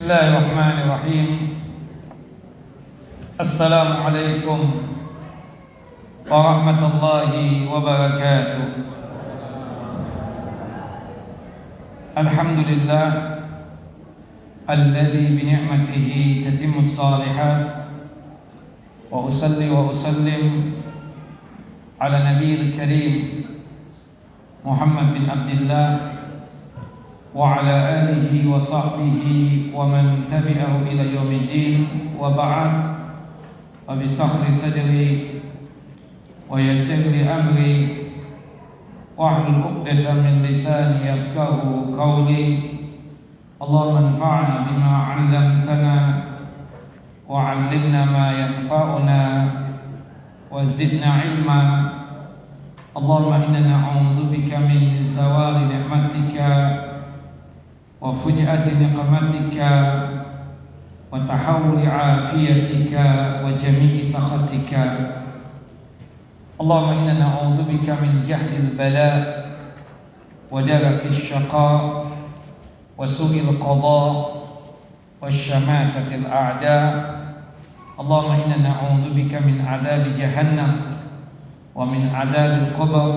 Bismillahirrahmanirrahim. Assalamualaikum warahmatullahi wabarakatuh. Alhamdulillah alladzi bi ni'matihi tatimmu shalihat. Wa usalli wa usallim ala nabiyil karim Muhammad bin Abdullah wa ala alihi wa sahbihi wa man tabi'ahu ila yaumiddin, wa ba'd. Wa bi sahli sadri wa yassir li amri wa hlul 'uqdatam min lisani yafqahu qawli. Allahumma anfa'na bima 'allamtana wa 'allimna ma yanfa'una wa zidna 'ilma. Allahumma inna na'udzu bika min zawali ni'matika wa fuj'ati niqmatika wa tahawuli afiyatika wa jami'i sakhatika. Allahumma inna na'udzu bika min jahdil bala wa darakis syaqa wa su'il qada wa syamatatil a'da. Allahumma inna na'udzu bika min adzabi jahannam wa min adzabil qabr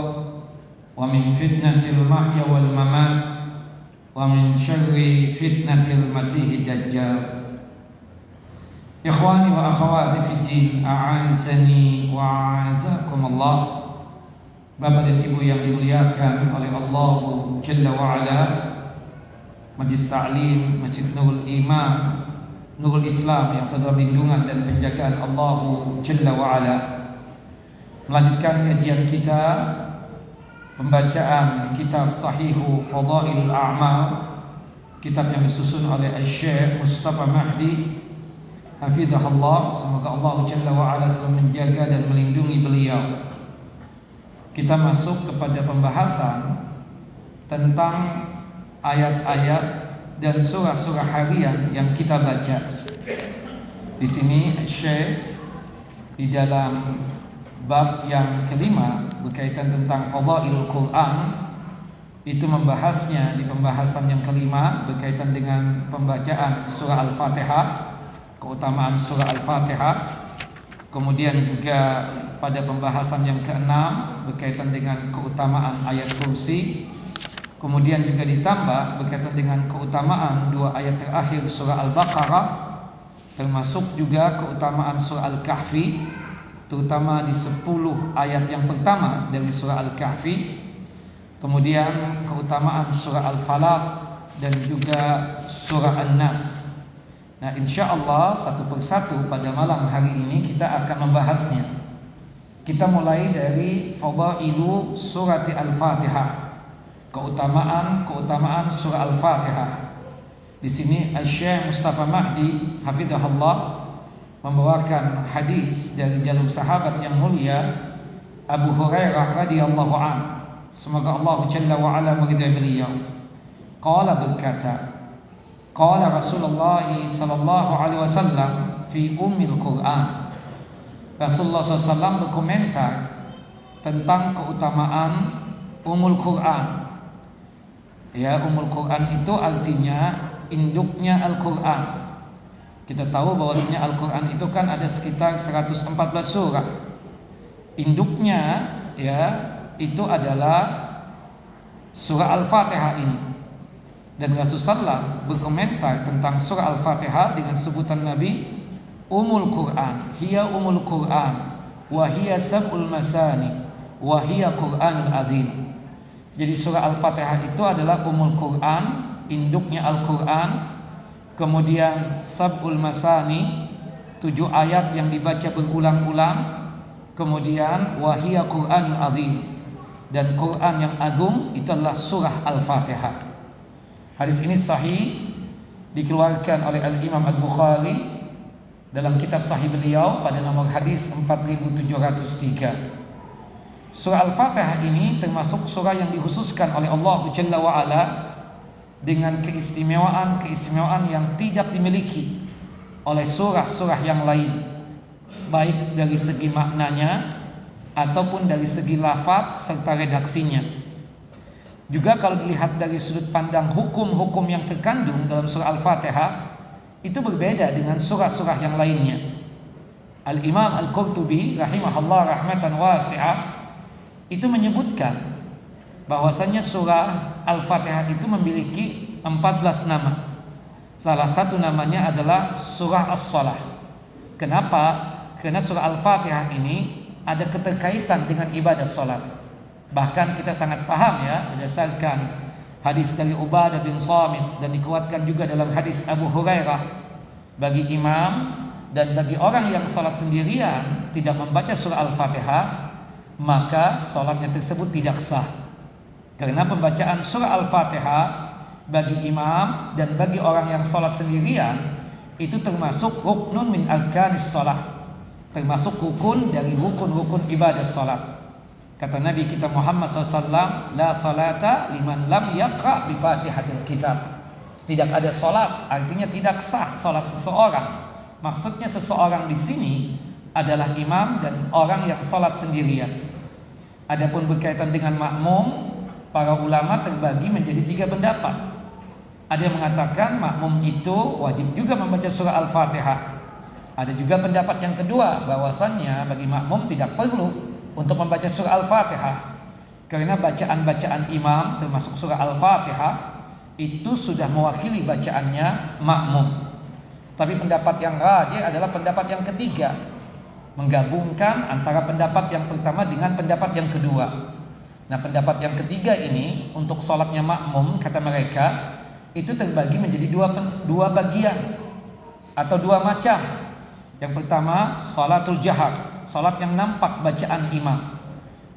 wa min fitnatil mahya wal mamat wa min syarri fitnatil masihid dajjal. Ikhwani wa akhawati fid din, a'azzani wa a'azzakumullah. Bapak dan Ibu yang dimuliakan oleh Allah Jalla wa Ala, Majlis Ta'lim Masjid Nurul Iman, Nurul Islam yang sedang lindungan dan penjagaan Allah Jalla wa Ala, melanjutkan kajian kita pembacaan kitab Sahihu Fadailul A'mal, kitab yang disusun oleh Syekh Mustafa Mahdi hafizahullah. Semoga Allah Jalla wa Ala selalu menjaga dan melindungi beliau. Kita masuk kepada pembahasan tentang ayat-ayat dan surah-surah harian yang kita baca. Di sini Syekh di dalam bab yang kelima berkaitan tentang Fadailul Quran itu membahasnya di pembahasan yang kelima berkaitan dengan pembacaan surah Al-Fatihah, keutamaan surah Al-Fatihah. Kemudian juga pada pembahasan yang keenam berkaitan dengan keutamaan ayat kursi. Kemudian juga ditambah berkaitan dengan keutamaan dua ayat terakhir surah Al-Baqarah, termasuk juga keutamaan surah Al-Kahfi, terutama di 10 ayat yang pertama dari surah Al-Kahfi. Kemudian keutamaan surah Al-Falaq dan juga surah An-Nas. Nah, insyaallah satu persatu pada malam hari ini kita akan membahasnya. Kita mulai dari Fadailu surati Al-Fatihah, keutamaan surah Al-Fatihah. Di sini Syekh Mustafa Mahdi hafizahullah membawakan hadis dari jalur sahabat yang mulia Abu Hurairah radhiyallahu an. Semoga Allah Jalla wa Ala meridai beliau. Qala berkata, qala Rasulullah sallallahu alaihi wasallam fi ummil Quran. Rasulullah SAW berkomentar tentang keutamaan Ummul Quran. Ya, Ummul Quran itu artinya induknya Al-Quran. Kita tahu bahwasanya Al-Quran itu kan ada sekitar 114 surah. Induknya ya itu adalah surah Al-Fatihah ini. Dan Rasulullah berkomentar tentang surah Al-Fatihah dengan sebutan Nabi Ummul Quran, hiya Ummul Quran wa hiya sab'ul masani wa hiya Qur'anul azim. Jadi surah Al-Fatihah itu adalah Ummul Quran, induknya Al-Quran. Kemudian sab'ul masani, 7 ayat yang dibaca berulang-ulang. Kemudian wahiyya Qur'anul azim, dan Quran yang agung itu adalah surah Al-Fatihah. Hadis ini sahih, dikeluarkan oleh Al-Imam Al-Bukhari dalam kitab sahih beliau pada nomor hadis 4703. Surah Al-Fatihah ini termasuk surah yang dikhususkan oleh Allah Jalla wa Ala dengan keistimewaan yang tidak dimiliki oleh surah-surah yang lain, baik dari segi maknanya ataupun dari segi lafaz serta redaksinya. Juga kalau dilihat dari sudut pandang hukum-hukum yang terkandung dalam surah Al-Fatihah, itu berbeda dengan surah-surah yang lainnya. Al-Imam Al-Qurtubi rahimahullah rahmatan wasi'ah itu menyebutkan bahwasanya surah Al-Fatihah itu memiliki 14 nama. Salah satu namanya adalah surah As-Salah. Kenapa? Karena surah Al-Fatihah ini ada keterkaitan dengan ibadah salat. Bahkan kita sangat paham ya, berdasarkan hadis dari Ubadah bin Samit dan dikuatkan juga dalam hadis Abu Hurairah, bagi imam dan bagi orang yang salat sendirian tidak membaca surah Al-Fatihah, maka salatnya tersebut tidak sah. Karena pembacaan surah Al-Fatihah bagi imam dan bagi orang yang salat sendirian itu termasuk ruknun min arkanis salat, termasuk rukun dari rukun-rukun ibadah salat. Kata Nabi kita Muhammad SAW, la salata liman lam yaqra bi fatihatil kitab. Tidak ada salat, artinya tidak sah salat seseorang. Maksudnya seseorang di sini adalah imam dan orang yang salat sendirian. Adapun berkaitan dengan makmum, para ulama terbagi menjadi 3 pendapat. Ada yang mengatakan makmum itu wajib juga membaca surah Al-Fatihah. Ada juga pendapat yang kedua, bahwasannya bagi makmum tidak perlu untuk membaca surah Al-Fatihah, karena bacaan-bacaan imam termasuk surah Al-Fatihah itu sudah mewakili bacaannya makmum. Tapi pendapat yang rajih adalah pendapat yang ketiga, menggabungkan antara pendapat yang pertama dengan pendapat yang kedua. Nah, pendapat yang ketiga ini untuk sholatnya makmum, kata mereka, itu terbagi menjadi dua bagian atau 2 macam. Yang pertama, sholatul jahar, sholat yang nampak bacaan imam.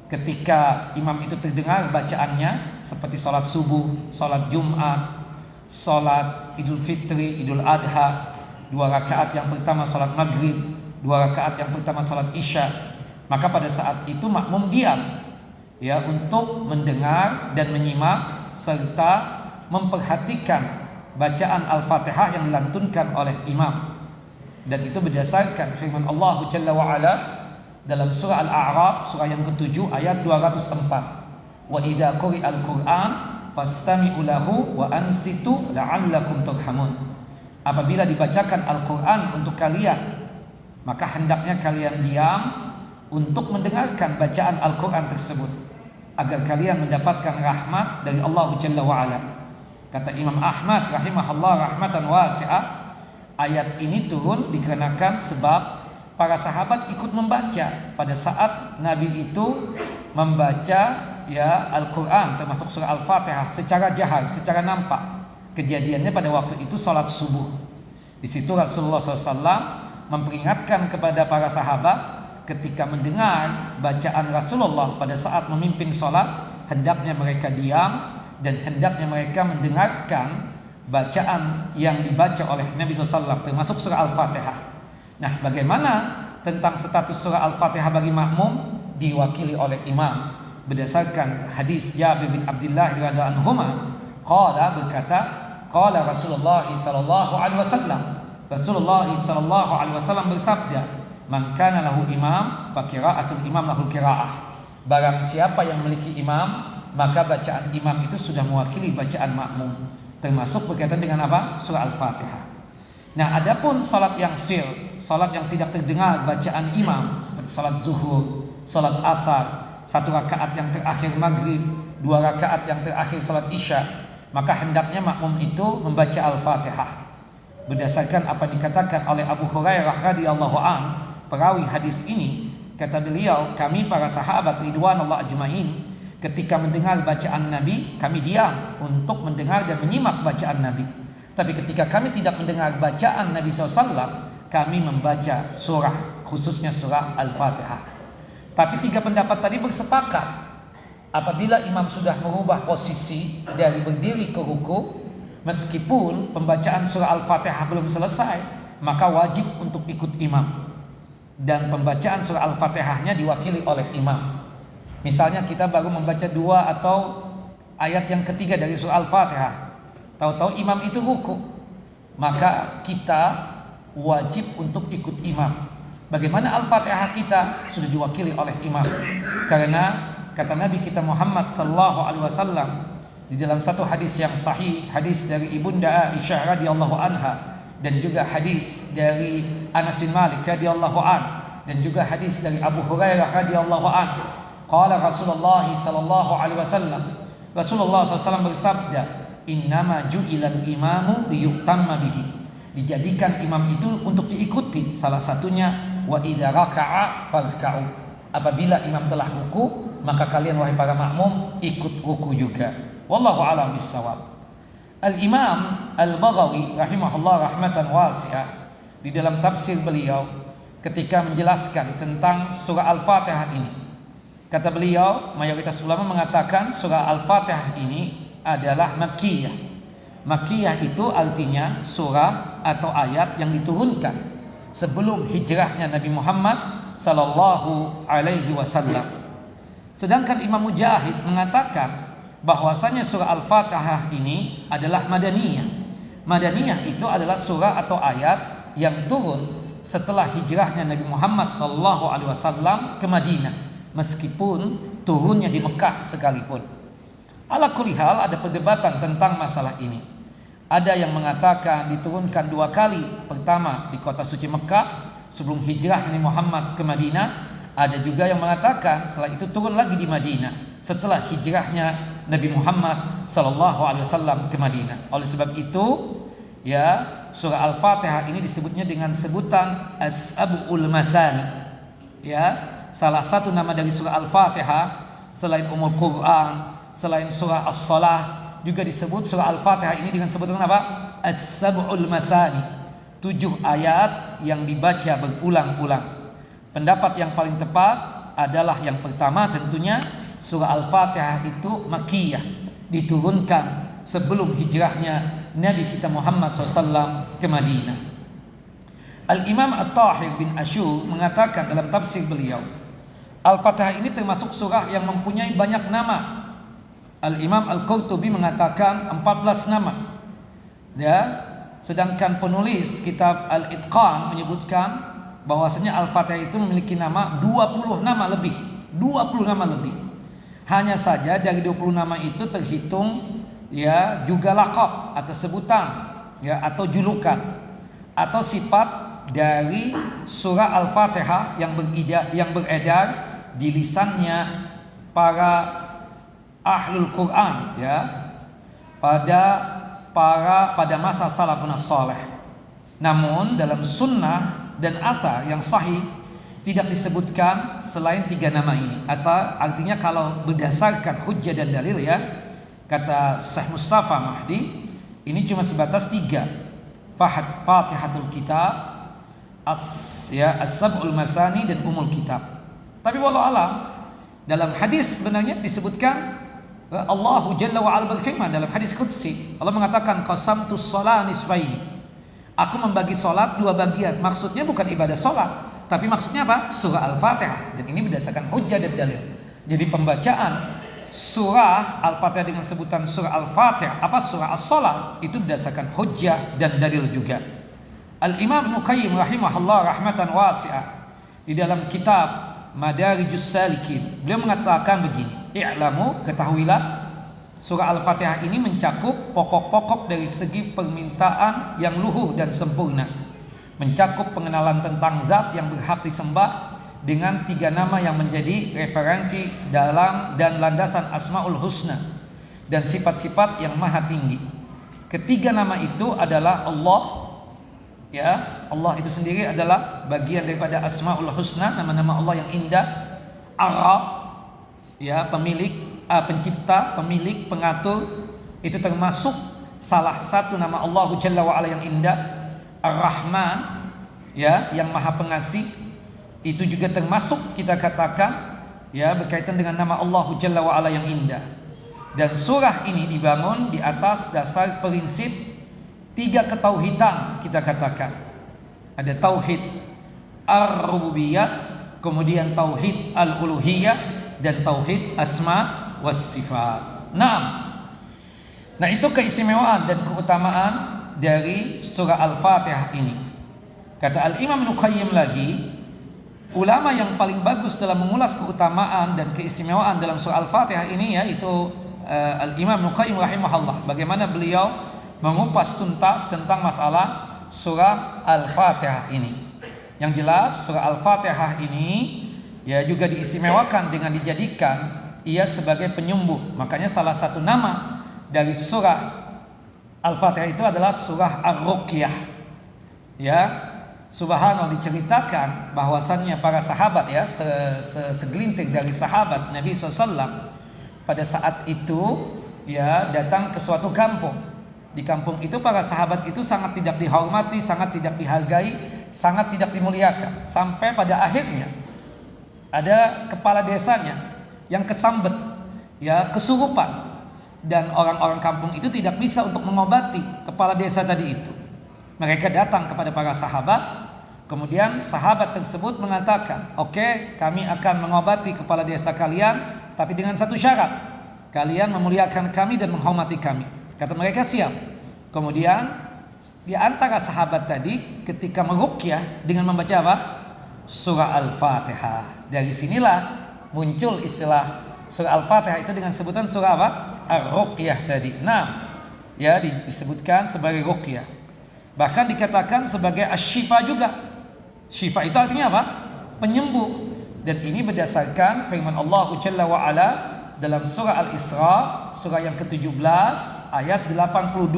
Ketika imam itu terdengar bacaannya, seperti sholat subuh, sholat Jumat, sholat Idul Fitri, Idul Adha, 2 rakaat yang pertama sholat maghrib, 2 rakaat yang pertama sholat isya, maka pada saat itu makmum diam ya, untuk mendengar dan menyimak serta memperhatikan bacaan Al-Fatihah yang dilantunkan oleh imam. Dan itu berdasarkan firman Allah Jalla wa Ala dalam surah Al-A'raf, surah yang ke-7 ayat 204. Wa idza quri'al Qur'an fastami'u lahu wa ansitu la'allakum turhamun. Apabila dibacakan Al-Qur'an untuk kalian, maka hendaknya kalian diam untuk mendengarkan bacaan Al-Qur'an tersebut, agar kalian mendapatkan rahmat dari Allah Jalla wa Ala. Kata Imam Ahmad rahimahullah rahmatan wasi'ah, ayat ini turun dikarenakan sebab para sahabat ikut membaca pada saat Nabi itu membaca ya Al-Qur'an termasuk surah Al-Fatihah secara jahar, secara nampak. Kejadiannya pada waktu itu salat subuh. Di situ Rasulullah SAW memperingatkan kepada para sahabat, ketika mendengar bacaan Rasulullah pada saat memimpin salat, hendaknya mereka diam dan hendaknya mereka mendengarkan bacaan yang dibaca oleh Nabi SAW termasuk surah Al-Fatihah. Nah, bagaimana tentang status surah Al-Fatihah bagi makmum? Diwakili oleh imam berdasarkan hadis Jabir bin Abdullah radhiyallahu anhu, qala, berkata, qala Rasulullah sallallahu alaihi wasallam, Rasulullah sallallahu alaihi wasallam bersabda, man kana lahu imam fa qira'atul imam lahul qira'ah. Barang siapa yang memiliki imam, maka bacaan imam itu sudah mewakili bacaan makmum, termasuk berkaitan dengan apa? Surah Al-Fatihah. Nah, adapun salat yang sir, salat yang tidak terdengar bacaan imam, seperti salat zuhur, salat asar, 1 rakaat yang terakhir maghrib, 2 rakaat yang terakhir salat isya, maka hendaknya makmum itu membaca Al-Fatihah. Berdasarkan apa dikatakan oleh Abu Hurairah radhiyallahu an, perawi hadis ini, kata beliau, kami para sahabat ridwanullah ajmain, ketika mendengar bacaan Nabi, kami diam untuk mendengar dan menyimak bacaan Nabi. Tapi ketika kami tidak mendengar bacaan Nabi SAW, kami membaca surah, khususnya surah Al-Fatihah. Tapi 3 pendapat tadi bersepakat, apabila imam sudah merubah posisi dari berdiri ke ruku, meskipun pembacaan surah Al-Fatihah belum selesai, maka wajib untuk ikut imam. Dan pembacaan surah Al-Fatihahnya diwakili oleh imam. Misalnya kita baru membaca 2 atau ayat yang ketiga dari surah Al-Fatihah, tahu-tahu imam itu ruku, maka kita wajib untuk ikut imam. Bagaimana Al-Fatihah kita sudah diwakili oleh imam, karena kata Nabi kita Muhammad sallallahu alaihi wasallam di dalam satu hadis yang sahih, hadis dari Ibunda Aisyah radhiyallahu anha, dan juga hadis dari Anas bin Malik radhiyallahu an, dan juga hadis dari Abu Hurairah radhiyallahu an. Qala Rasulullah sallallahu alaihi wasallam, Rasulullah SAW bersabda, innama ju'ilal imamu liyutamma bihi, dijadikan imam itu untuk diikuti. Salah satunya wa idza raka'a farka'u, apabila imam telah ruku maka kalian wahai para makmum ikut ruku juga. Wallahu a'lam bissawab. Al-Imam Al-Baghawi rahimahullah rahmatan wasi'ah, di dalam tafsir beliau ketika menjelaskan tentang surah Al-Fatihah ini, kata beliau, mayoritas ulama mengatakan surah Al-Fatihah ini adalah Makkiyah. Makkiyah itu artinya surah atau ayat yang diturunkan sebelum hijrahnya Nabi Muhammad sallallahu alaihi wasallam. Sedangkan Imam Mujahid mengatakan bahwasanya surah Al-Fatihah ini adalah Madaniyah. Madaniyah itu adalah surah atau ayat yang turun setelah hijrahnya Nabi Muhammad sallallahu alaihi wasallam ke Madinah, meskipun turunnya di Mekah sekalipun. Ala kulli hal, ada perdebatan tentang masalah ini. Ada yang mengatakan diturunkan 2 kali. Pertama di kota suci Mekah sebelum hijrah Nabi Muhammad ke Madinah. Ada juga yang mengatakan setelah itu turun lagi di Madinah setelah hijrahnya Nabi Muhammad sallallahu alaihi wasallam ke Madinah. Oleh sebab itu, ya, surah Al-Fatihah ini disebutnya dengan sebutan As-Sab'ul Masani. Ya, salah satu nama dari surah Al-Fatihah selain Ummul Quran, selain surah As-Salah, juga disebut surah Al-Fatihah ini dengan sebutan apa? As-Sab'ul Masani, 7 ayat yang dibaca berulang-ulang. Pendapat yang paling tepat adalah yang pertama, tentunya surah Al-Fatihah itu Makkiyah, diturunkan sebelum hijrahnya Nabi kita Muhammad SAW ke Madinah. Al-Imam At-Tahir bin Ashur mengatakan dalam tafsir beliau, Al-Fatihah ini termasuk surah yang mempunyai banyak nama. Al-Imam Al-Qurtubi mengatakan 14 nama. Ya, sedangkan penulis kitab Al-Itqan menyebutkan bahwasanya Al-Fatihah itu memiliki nama 20 nama lebih. 20 nama lebih. Hanya saja dari 20 nama itu terhitung ya juga laqab atau sebutan, ya, atau julukan atau sifat dari surah Al-Fatihah yang beredar di lisannya para ahlul Quran, ya, pada masa salafun salih. Namun dalam sunnah dan athar yang sahih tidak disebutkan selain 3 nama ini. Atau artinya kalau berdasarkan hujjah dan dalil, ya, kata Syekh Mustafa Mahdi, ini cuma sebatas 3. Fatihatul Kitab, As-Sab'ul Masani, dan Ummul Kitab. Tapi wallahu alam, dalam hadis sebenarnya disebutkan Allahu Jalla wa Ala berfirman dalam hadis qudsi, Allah mengatakan qasamtus shalah nisfaini, aku membagi salat 2 bagian. Maksudnya bukan ibadah salat, tapi maksudnya apa? Surah Al-Fatihah. Dan ini berdasarkan hujjah dan dalil. Jadi pembacaan surah Al-Fatihah dengan sebutan surah Al-Fatihah, surah As-Salah, itu berdasarkan hujjah dan dalil juga. Al-Imam Ibnu Qayyim rahimahullah rahmatan wasi'ah, di dalam kitab Madarijus Salikin, beliau mengatakan begini, i'lamu, ketahuilah, surah Al-Fatihah ini mencakup pokok-pokok dari segi permintaan yang luhur dan sempurna, mencakup pengenalan tentang zat yang berhak disembah dengan 3 nama yang menjadi referensi dalam dan landasan Asmaul Husna dan sifat-sifat yang maha tinggi. Ketiga nama itu adalah Allah, ya, Allah itu sendiri adalah bagian daripada Asmaul Husna, nama-nama Allah yang indah. Ar-Rabb, ya, pemilik, pencipta, pemilik, pengatur, itu termasuk salah satu nama Allah Jalla wa Ala yang indah. Ar-Rahman, ya, yang maha pengasih, itu juga termasuk kita katakan, ya, berkaitan dengan nama Allah Jalla wa Ala yang indah. Dan surah ini dibangun di atas dasar prinsip 3 ketauhidan, kita katakan. Ada tauhid ar-rububiyah, kemudian tauhid al-uluhiyah, dan tauhid asma was sifat. Nah, itu keistimewaan dan keutamaan dari surah Al-Fatihah ini. Kata Al-Imam Ibnu Qayyim lagi, ulama yang paling bagus dalam mengulas keutamaan dan keistimewaan dalam surah Al-Fatihah ini, yaitu Al-Imam Ibnu Qayyim rahimahullah. Bagaimana beliau mengupas tuntas tentang masalah surah Al-Fatihah ini. Yang jelas surah Al-Fatihah ini ya juga diistimewakan dengan dijadikan ia sebagai penyembuh. Makanya salah satu nama dari surah Al-Fatihah itu adalah surah Ar-Ruqyah. Ya, subhanallah, diceritakan bahwasannya para sahabat ya segelintir dari sahabat Nabi SAW pada saat itu ya datang ke suatu kampung. Di kampung itu para sahabat itu sangat tidak dihormati, sangat tidak dihargai, sangat tidak dimuliakan. Sampai pada akhirnya ada kepala desanya yang kesambet, ya kesurupan, dan orang-orang kampung itu tidak bisa untuk mengobati kepala desa tadi itu. Mereka datang kepada para sahabat, kemudian sahabat tersebut mengatakan, "Oke, kami akan mengobati kepala desa kalian, tapi dengan satu syarat, kalian memuliakan kami dan menghormati kami." Kata mereka, "Siap." Kemudian di antara sahabat tadi ketika meruqyah dengan membaca apa? Surah Al-Fatihah. Dari sinilah muncul istilah surah Al-Fatihah itu dengan sebutan surah apa? Ar-Ruqyah tadi. Nah, ya disebutkan sebagai ruqyah. Bahkan dikatakan sebagai asy-syifa juga. Syifa itu artinya apa? Penyembuh. Dan ini berdasarkan firman Allah Jalla wa Ala dalam surah Al-Isra, surah yang ke-17 ayat 82.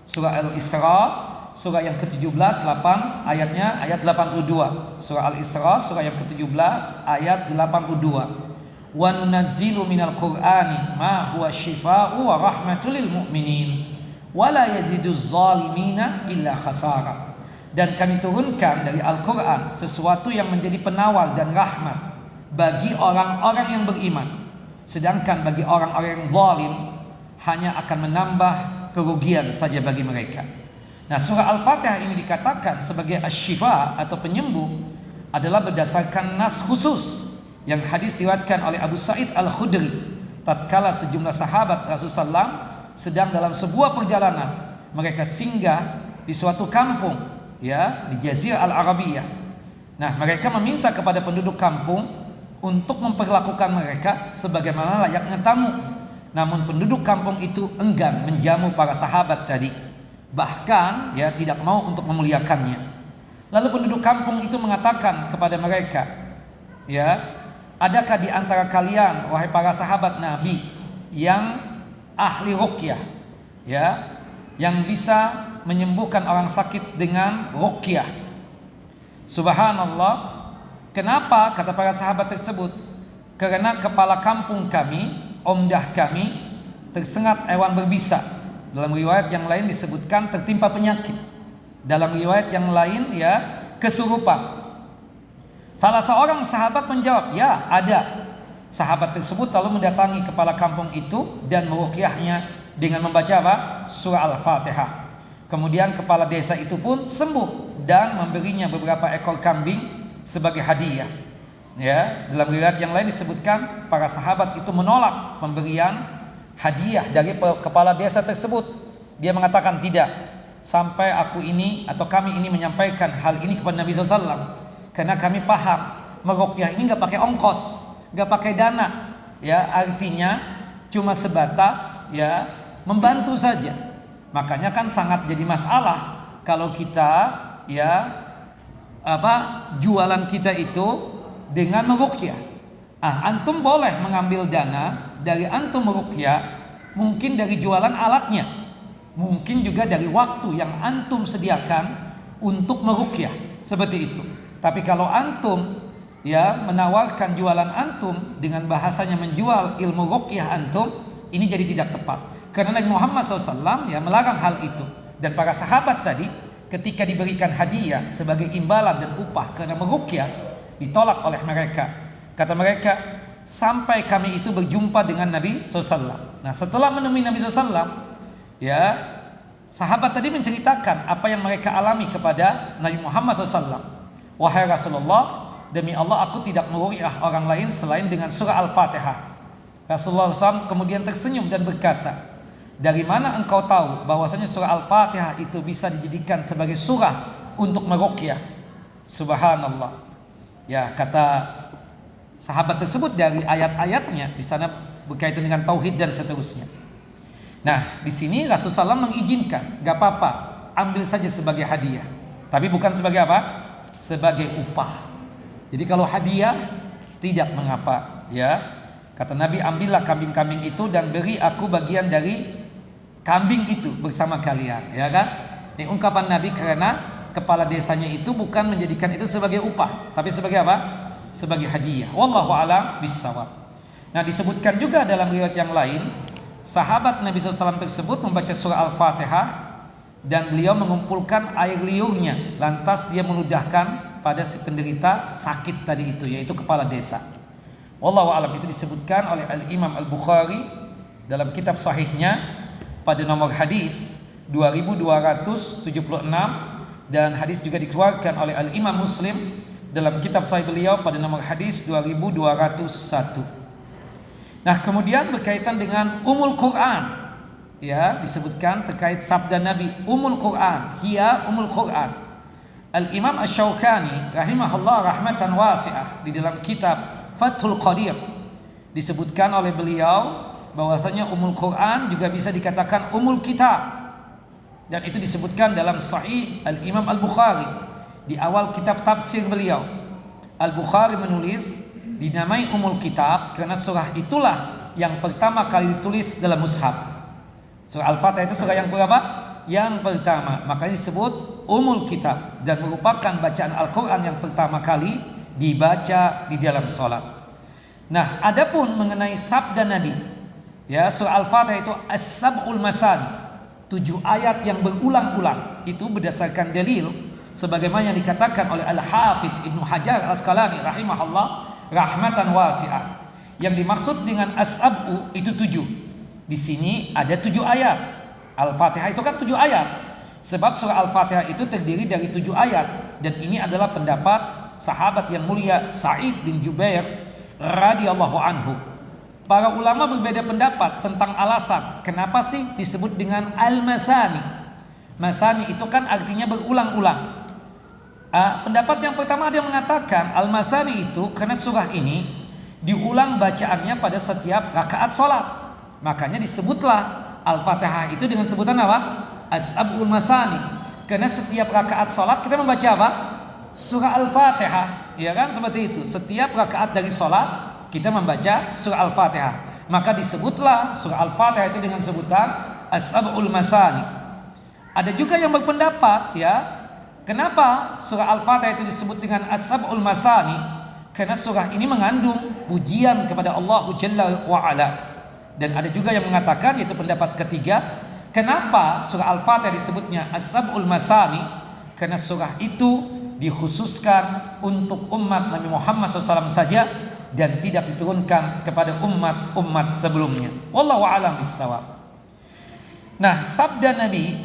Surah Al-Isra, surah yang ke-17 ayatnya ayat 82. Surah Al-Isra surah yang ke-17 ayat 82. Wa nunazzilu minal Qur'ani ma huwa syifaa'u wa rahmatul lil mu'minin wa la yaziduz zalimina illa khasara. Dan kami turunkan dari Al-Qur'an sesuatu yang menjadi penawar dan rahmat bagi orang-orang yang beriman. Sedangkan bagi orang-orang yang zalim hanya akan menambah kerugian saja bagi mereka. Nah, surah Al-Fatihah ini dikatakan sebagai asy-syifa atau penyembuh adalah berdasarkan nas khusus yang hadis diriwayatkan oleh Abu Sa'id Al-Khudri tatkala sejumlah sahabat Rasulullah SAW sedang dalam sebuah perjalanan. Mereka singgah di suatu kampung ya di Jazirah Al-Arabiyah. Nah, mereka meminta kepada penduduk kampung untuk memperlakukan mereka sebagaimana layaknya tamu. Namun penduduk kampung itu enggan menjamu para sahabat tadi. Bahkan ya tidak mau untuk memuliakannya. Lalu penduduk kampung itu mengatakan kepada mereka, ya, adakah di antara kalian wahai para sahabat Nabi yang ahli ruqyah, ya, yang bisa menyembuhkan orang sakit dengan ruqyah? Subhanallah, kenapa kata para sahabat tersebut? Karena kepala kampung kami, omdah kami tersengat hewan berbisa. Dalam riwayat yang lain disebutkan tertimpa penyakit. Dalam riwayat yang lain ya kesurupan. Salah seorang sahabat menjawab, ya ada. Sahabat tersebut lalu mendatangi kepala kampung itu dan meruqyahnya dengan membaca apa? Surah Al-Fatihah. Kemudian kepala desa itu pun sembuh dan memberinya beberapa ekor kambing sebagai hadiah. Ya, dalam riwayat yang lain disebutkan para sahabat itu menolak pemberian hadiah dari kepala desa tersebut. Dia mengatakan tidak sampai aku ini atau kami ini menyampaikan hal ini kepada Nabi SAW, karena kami paham meruqyah ini nggak pakai ongkos, nggak pakai dana, ya artinya cuma sebatas ya membantu saja. Makanya kan sangat jadi masalah kalau kita ya jualan kita itu dengan meruqyah. Antum boleh mengambil dana dari antum meruqyah, mungkin dari jualan alatnya, mungkin juga dari waktu yang antum sediakan untuk meruqyah, seperti itu. Tapi kalau antum ya menawarkan jualan antum dengan bahasanya menjual ilmu ruqyah antum, ini jadi tidak tepat. Karena Nabi Muhammad SAW ya melarang hal itu. Dan para sahabat tadi ketika diberikan hadiah sebagai imbalan dan upah karena meruqyah, ditolak oleh mereka. Kata mereka, sampai kami itu berjumpa dengan Nabi SAW. Nah, setelah menemui Nabi SAW, ya sahabat tadi menceritakan apa yang mereka alami kepada Nabi Muhammad SAW. Wahai Rasulullah, demi Allah aku tidak meruqyah orang lain selain dengan surah Al-Fatihah. Rasulullah SAW kemudian tersenyum dan berkata, dari mana engkau tahu bahwasanya surah Al-Fatihah itu bisa dijadikan sebagai surah untuk meruqyah? Subhanallah. Ya, kata sahabat tersebut dari ayat-ayatnya di sana berkaitan dengan tauhid dan seterusnya. Nah, di sini Rasulullah SAW mengizinkan, gak apa-apa, ambil saja sebagai hadiah. Tapi bukan sebagai apa? Sebagai upah. Jadi kalau hadiah tidak mengapa, ya. Kata Nabi, ambillah kambing-kambing itu dan beri aku bagian dari kambing itu bersama kalian, ya kan? Ini ungkapan Nabi karena kepala desanya itu bukan menjadikan itu sebagai upah, tapi sebagai apa? Sebagai hadiah. Wallahu a'lam bissawab. Nah, disebutkan juga dalam riwayat yang lain, sahabat Nabi SAW tersebut membaca surah Al-Fatihah dan beliau mengumpulkan air liurnya, lantas dia meludahkan pada si penderita sakit tadi itu, yaitu kepala desa. Wallahu a'lam. Itu disebutkan oleh Al-Imam Al-Bukhari dalam kitab sahihnya pada nomor hadis 2276, dan hadis juga dikeluarkan oleh Al-Imam Muslim dalam kitab sahih beliau pada nomor hadis 2201. Nah, kemudian berkaitan dengan Ummul Quran, ya, disebutkan terkait sabda Nabi, Ummul Quran, hiya Ummul Quran. Al-Imam Asy-Syaukani rahimahullah rahmatan wasi'ah di dalam kitab Fathul Qadir disebutkan oleh beliau bahwasanya Ummul Quran juga bisa dikatakan Ummul Kitab, dan itu disebutkan dalam Sahih Al-Imam Al-Bukhari di awal kitab tafsir beliau. Al-Bukhari menulis dinamai Ummul Kitab karena surah itulah yang pertama kali ditulis dalam mushaf. Surah Al-Fatihah itu surah yang berapa? Yang pertama, makanya disebut Ummul Kitab dan merupakan bacaan Al-Quran yang pertama kali dibaca di dalam sholat. Nah, adapun mengenai sabda Nabi, ya, surah Al-Fatihah itu as-sab'ul masani, 7 ayat yang berulang-ulang. Itu berdasarkan dalil sebagaimana yang dikatakan oleh Al-Hafidz Ibnu Hajar Al-Asqalani rahimahullah rahmatan wasi'ah. Yang dimaksud dengan as-sab'u itu 7. Di sini ada 7 ayat. Al-Fatihah itu kan 7 ayat. Sebab surah Al-Fatihah itu terdiri dari 7 ayat, dan ini adalah pendapat sahabat yang mulia Sa'id bin Jubair radhiyallahu anhu. Para ulama berbeda pendapat tentang alasan kenapa sih disebut dengan al-masani. Masani itu kan artinya berulang-ulang. Pendapat yang pertama ada yang mengatakan al-masani itu karena surah ini diulang bacaannya pada setiap rakaat sholat. Makanya disebutlah Al-Fatihah itu dengan sebutan apa? As-sab'ul masani. Karena setiap rakaat sholat kita membaca apa? Surah Al-Fatihah, ya kan, seperti itu. Setiap rakaat dari sholat kita membaca surah Al-Fatihah. Maka disebutlah surah Al-Fatihah itu dengan sebutan As-Sab'ul Masani. Ada juga yang berpendapat, ya, kenapa surah Al-Fatihah itu disebut dengan As-Sab'ul Masani? Karena surah ini mengandung pujian kepada Allah Jalla wa'ala. Dan ada juga yang mengatakan, yaitu pendapat ketiga, kenapa surah Al-Fatihah disebutnya As-Sab'ul Masani? Karena surah itu dikhususkan untuk umat Nabi Muhammad SAW saja dan tidak diturunkan kepada umat-umat sebelumnya. Wallahu a'lam bissawab. Nah, sabda Nabi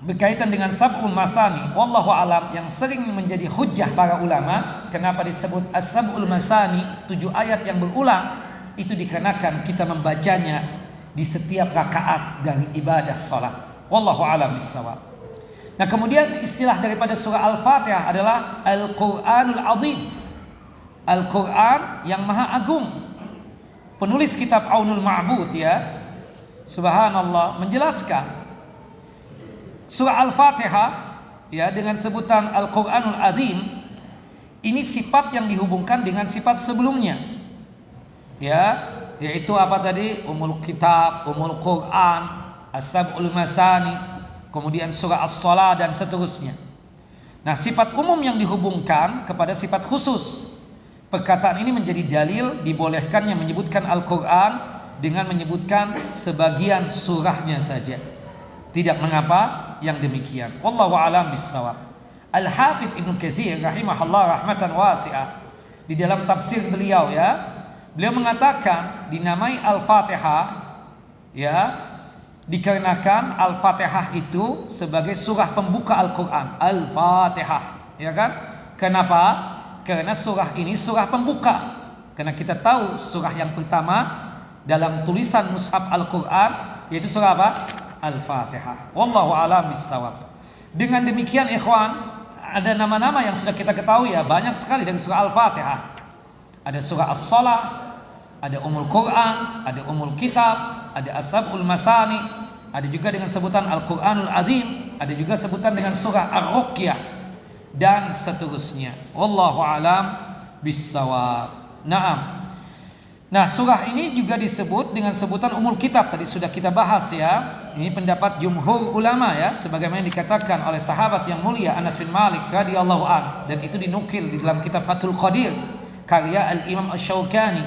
berkaitan dengan sab'ul masani, wallahu a'lam, yang sering menjadi hujjah para ulama. Kenapa disebut as-sab'ul masani, 7 ayat yang berulang? Itu dikarenakan kita membacanya di setiap rakaat dari ibadah salat. Wallahu a'lam bissawab. Nah, kemudian istilah daripada surah Al-Fatihah adalah Al-Quranul Azim, Al-Quran yang maha agung. Penulis kitab Aunul Ma'bud, ya, subhanallah, menjelaskan surah Al-Fatihah, ya, dengan sebutan Al-Quranul Azim, ini sifat yang dihubungkan dengan sifat sebelumnya, ya, yaitu apa tadi? Ummul Kitab, Ummul Quran, As-Sab'ul Masani, kemudian surah As-Salah dan seterusnya. Nah, sifat umum yang dihubungkan kepada sifat khusus. Perkataan ini menjadi dalil dibolehkannya menyebutkan Al-Quran dengan menyebutkan sebagian surahnya saja. Tidak mengapa yang demikian. Wallahu a'lam bissawab. Al-Hafidz Ibnu Katsir rahimahullah rahmatan wasi'ah di dalam tafsir beliau, ya, beliau mengatakan dinamai Al-Fatihah, ya, dikarenakan Al-Fatihah itu sebagai surah pembuka Al-Quran. Al-Fatihah, ya kan? Kenapa? Karena surah ini surah pembuka. Karena kita tahu surah yang pertama dalam tulisan mushaf Al-Quran yaitu surah apa? Al-Fatihah. Wallahu a'lam bissawab. Dengan demikian, ikhwan, ada nama-nama yang sudah kita ketahui, ya, banyak sekali dari surah Al-Fatihah. Ada surah As-Salah, ada Ummul Quran, ada Ummul Kitab, ada As-Sab'ul Masani, ada juga dengan sebutan Al-Quranul Azim, ada juga sebutan dengan surah Ar-Ruqyah dan seterusnya. Wallahu alam bissawab. Naam. Nah, surah ini juga disebut dengan sebutan Ummul Kitab. Tadi sudah kita bahas ya. Ini pendapat jumhur ulama ya, sebagaimana dikatakan oleh sahabat yang mulia Anas bin Malik radhiyallahu an, dan itu dinukil di dalam kitab Fathul Qadir karya Al-Imam Asy-Syaukani.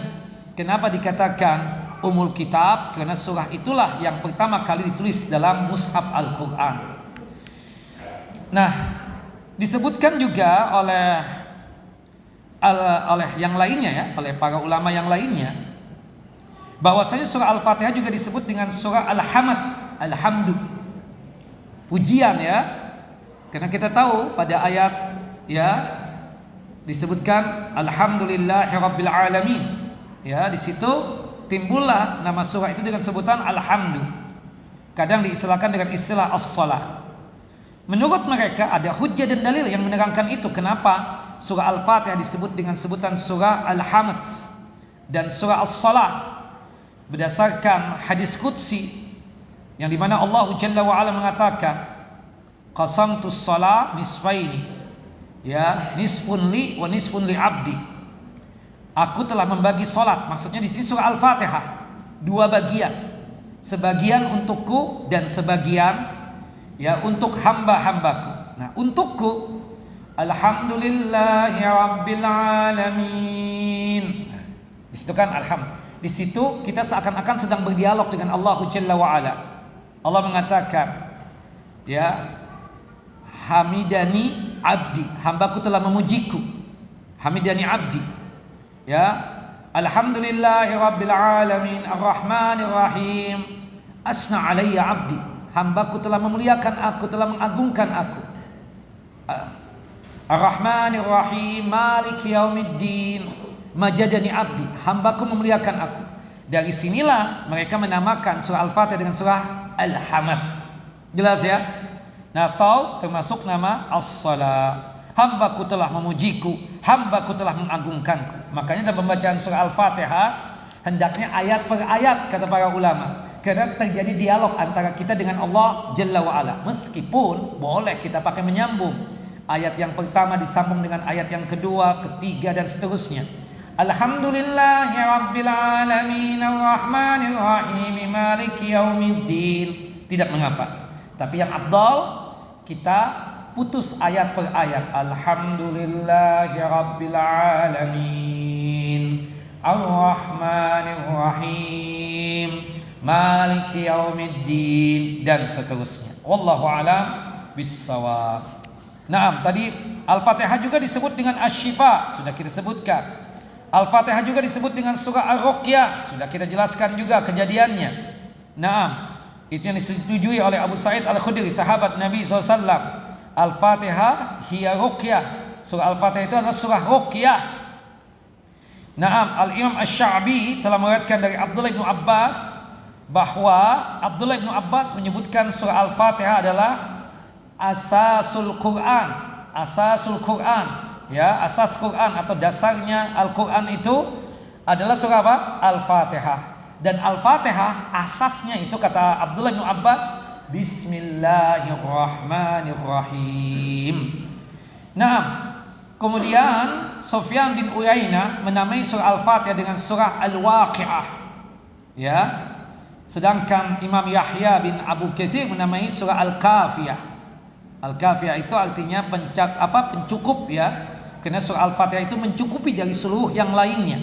Kenapa dikatakan Ummul Kitab? Karena surah itulah yang pertama kali ditulis dalam mushaf Al-Qur'an. Nah, disebutkan juga oleh yang lainnya ya, oleh para ulama yang lainnya, bahwasanya surah Al-Fatihah juga disebut dengan surah Al-Hamd, Alhamdu, pujian ya. Karena kita tahu pada ayat ya disebutkan Alhamdulillahirabbil alamin. Ya, di situ timbullah nama surah itu dengan sebutan Alhamdu. Kadang diistilahkan dengan istilah as-shalah. Menurut mereka ada hujjah dan dalil yang menerangkan itu. Kenapa surah Al-Fatihah disebut dengan sebutan surah Al-Hamd dan surah As-Salah? Berdasarkan hadis qudsi yang dimana Allah Jalla wa Ala mengatakan, qasamtus shalah nisfaini, ya, nisfun li wa nisfun li abdi. Aku telah membagi salat. Maksudnya di sini surah Al-Fatihah dua bagian, sebagian untukku dan sebagian ya untuk hamba-hambaku. Nah, untukku Alhamdulillahi Rabbil Alamin. Di situ kan alhamd. Di situ kita seakan-akan sedang berdialog dengan Allah Jalla wa Ala. Allah mengatakan, ya, Hamidani abdi, hambaku telah memujiku. Hamidani abdi. Ya, Alhamdulillahi Rabbil Alamin Ar-Rahmanir Rahim. Asna alayya abdi, hambaku telah memuliakan aku, telah mengagungkan aku. Ar-Rahmanir Rahim Maliki Yaumiddin Majadani abdi, hambaku memuliakan aku. Dari sinilah mereka menamakan surah Al-Fatihah dengan surah Al-Hamd. Jelas ya? Nah, atau termasuk nama As-Salah, hambaku telah memujiku, hambaku telah mengagungkanku. Makanya dalam pembacaan surah Al-Fatihah hendaknya ayat per ayat, kata para ulama, karena terjadi dialog antara kita dengan Allah Jalla wa Ala. Meskipun boleh kita pakai menyambung, ayat yang pertama disambung dengan ayat yang kedua, ketiga dan seterusnya. Alhamdulillahi Rabbil Alamin Ar-Rahmanir Rahim Maliki Yaumiddin. Tidak mengapa. Tapi yang afdal kita putus ayat per ayat. Alhamdulillahi Rabbil Alamin Ar-Rahmanir Rahim Maliki Yaumiddin dan seterusnya. Wallahu a'lam bissawab. Naam, tadi Al-Fatihah juga disebut dengan Asy-Syifa, sudah kita sebutkan. Al-Fatihah juga disebut dengan surah Ar-Ruqyah, sudah kita jelaskan juga kejadiannya. Naam, itu yang disetujui oleh Abu Sa'id Al-Khudri, sahabat Nabi SAW. Al-Fatihah hiya Ruqyah, surah Al-Fatihah itu adalah surah Ruqyah. Naam, Al-Imam Asy-Sya'bi telah meriwayatkan dari Abdullah bin Abbas bahwa Abdullah bin Abbas menyebutkan surah Al-Fatihah adalah asasul Quran, asasul Quran. Ya, asas Quran atau dasarnya Al-Quran itu adalah surah apa? Al-Fatihah. Dan Al-Fatihah asasnya itu, kata Abdullah bin Abbas, Bismillahirrahmanirrahim. Nah, kemudian Sufyan bin Uyainah menamai surah Al-Fatihah dengan surah Al-Waqi'ah. Ya. Sedangkan Imam Yahya bin Abu Katsir menamai surah Al-Kafiyah. Al-Kafiyah itu artinya pencukup ya. Karena surah Al-Fatihah itu mencukupi dari seluruh yang lainnya.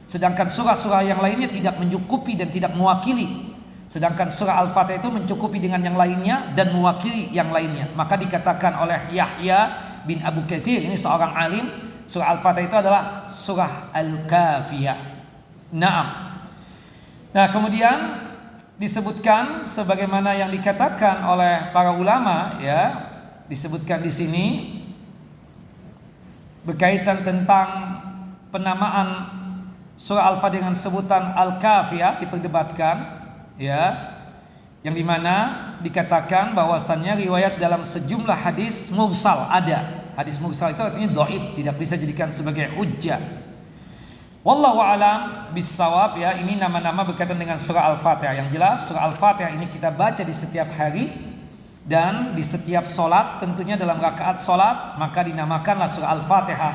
Sedangkan surah-surah yang lainnya tidak mencukupi dan tidak mewakili. Sedangkan surah Al-Fatihah itu mencukupi dengan yang lainnya dan mewakili yang lainnya. Maka dikatakan oleh Yahya bin Abu Katsir, ini seorang alim, surah Al-Fatihah itu adalah surah Al-Kafiyah. Naam. Nah, kemudian disebutkan sebagaimana yang dikatakan oleh para ulama ya, disebutkan di sini berkaitan tentang penamaan surah Al-Fatihah dengan sebutan Al-Kafiyah diperdebatkan ya, yang dimana dikatakan bahwasannya riwayat dalam sejumlah hadis mursal ada. Hadis mursal itu artinya dhaif, tidak bisa dijadikan sebagai hujjah. Wallahu a'lam bissawab ya. Ini nama-nama berkaitan dengan surah Al-Fatihah. Yang jelas surah Al-Fatihah ini kita baca di setiap hari Dan di setiap solat, tentunya dalam rakaat solat, maka dinamakanlah surah Al-Fatihah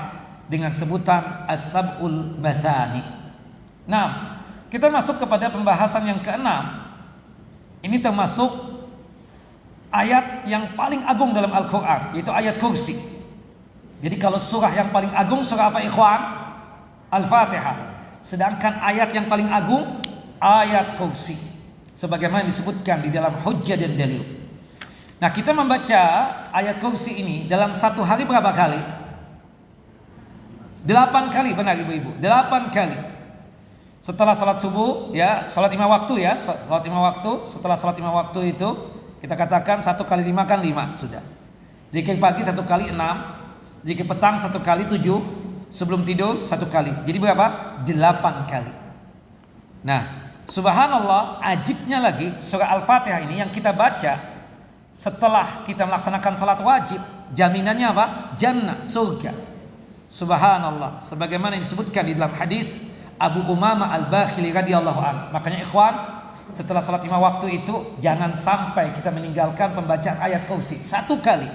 dengan sebutan As-Sab'ul Bathani. Nah, kita masuk kepada pembahasan yang keenam. Ini termasuk ayat yang paling agung dalam Al-Quran, yaitu ayat kursi. Jadi kalau surah yang paling agung surah apa ikhwan? Al-Fatihah. Sedangkan ayat yang paling agung ayat kursi, sebagaimana disebutkan di dalam Hujjah dan Dalil. Nah, kita membaca ayat kursi ini dalam satu hari berapa kali? 8 kali, benar ibu-ibu, 8 kali. Setelah salat subuh, ya, salat 5 waktu ya, salat 5 waktu. Setelah salat 5 waktu itu kita katakan 1 kali 5 kan 5 sudah. Zikir pagi 1 kali 6, zikir petang 1 kali 7, sebelum tidur 1 kali. Jadi berapa? 8 kali. Nah, subhanallah, ajibnya lagi surah Al-Fatihah ini yang kita baca setelah kita melaksanakan salat wajib, jaminannya apa? Jannah, surga. Subhanallah, sebagaimana disebutkan di dalam hadis Abu Umamah Al-Bakhili radhiyallahu anhu. Makanya ikhwan, setelah salat 5 waktu itu jangan sampai kita meninggalkan pembacaan ayat kursi 1 kali.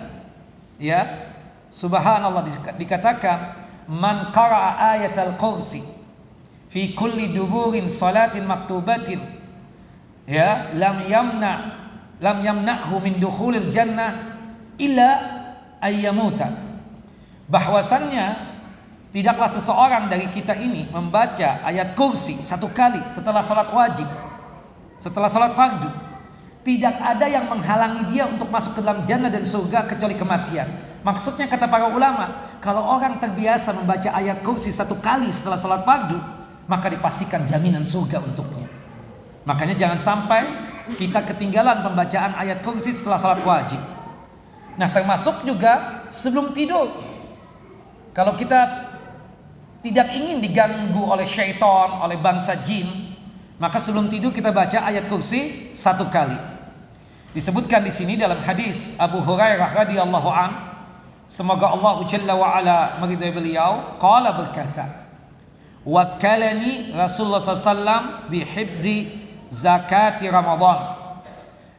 Ya. Subhanallah, dikatakan man qara'a ayatal kursi fi kulli duburin salatin maktubatin, ya, lam yamna'hu min dukhulil jannah illa ayyamuta. Bahwasannya tidaklah seseorang dari kita ini membaca ayat kursi 1 kali setelah salat wajib, setelah salat fardu, tidak ada yang menghalangi dia untuk masuk ke dalam jannah dan surga kecuali kematian. Maksudnya kata para ulama, kalau orang terbiasa membaca ayat kursi 1 kali setelah salat fardu, maka dipastikan jaminan surga untuknya. Makanya jangan sampai kita ketinggalan pembacaan ayat kursi setelah salat wajib. Nah, termasuk juga sebelum tidur. Kalau kita tidak ingin diganggu oleh syaitan, oleh bangsa jin, maka sebelum tidur kita baca ayat kursi 1 kali. Disebutkan di sini dalam hadis Abu Hurairah radhiyallahu an, semoga Allah Jalla wa ala meridai beliau, qala, berkata, wakkalani Rasulullah SAW bihifzi zakati Ramadan.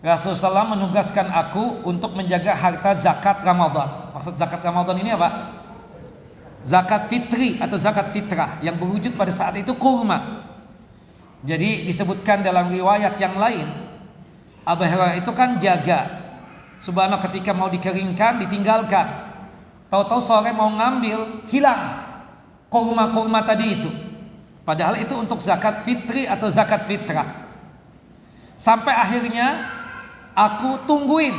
Rasulullah SAW menugaskan aku untuk menjaga harta zakat Ramadan. Maksud zakat Ramadan ini apa? Zakat fitri atau zakat fitrah yang berwujud pada saat itu kurma. Jadi disebutkan dalam riwayat yang lain, Abu Hurairah itu kan jaga. Subhanallah, ketika mau dikeringkan ditinggalkan. Tahu-tahu sore mau ngambil, hilang kurma-kurma tadi itu. Padahal itu untuk zakat fitri atau zakat fitrah. Sampai akhirnya aku tungguin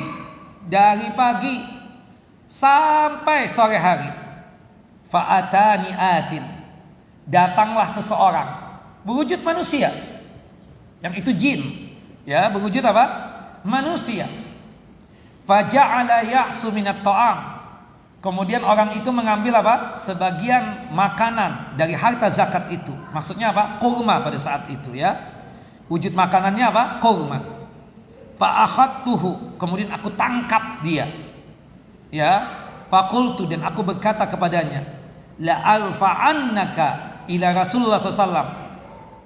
dari pagi sampai sore hari. Fa'atani atin, datanglah seseorang berwujud manusia, yang itu jin, ya, berwujud apa? Manusia. Faja'ala yahsu minat ta'am, kemudian orang itu mengambil apa? Sebagian makanan dari harta zakat itu. Maksudnya apa? Kurma pada saat itu, ya. Wujud makanannya apa? Kurma. Fa'akhadtuhu, kemudian aku tangkap dia, ya. Faqultu, dan aku berkata kepadanya, la alfa'annaka ila Rasulullah SAW,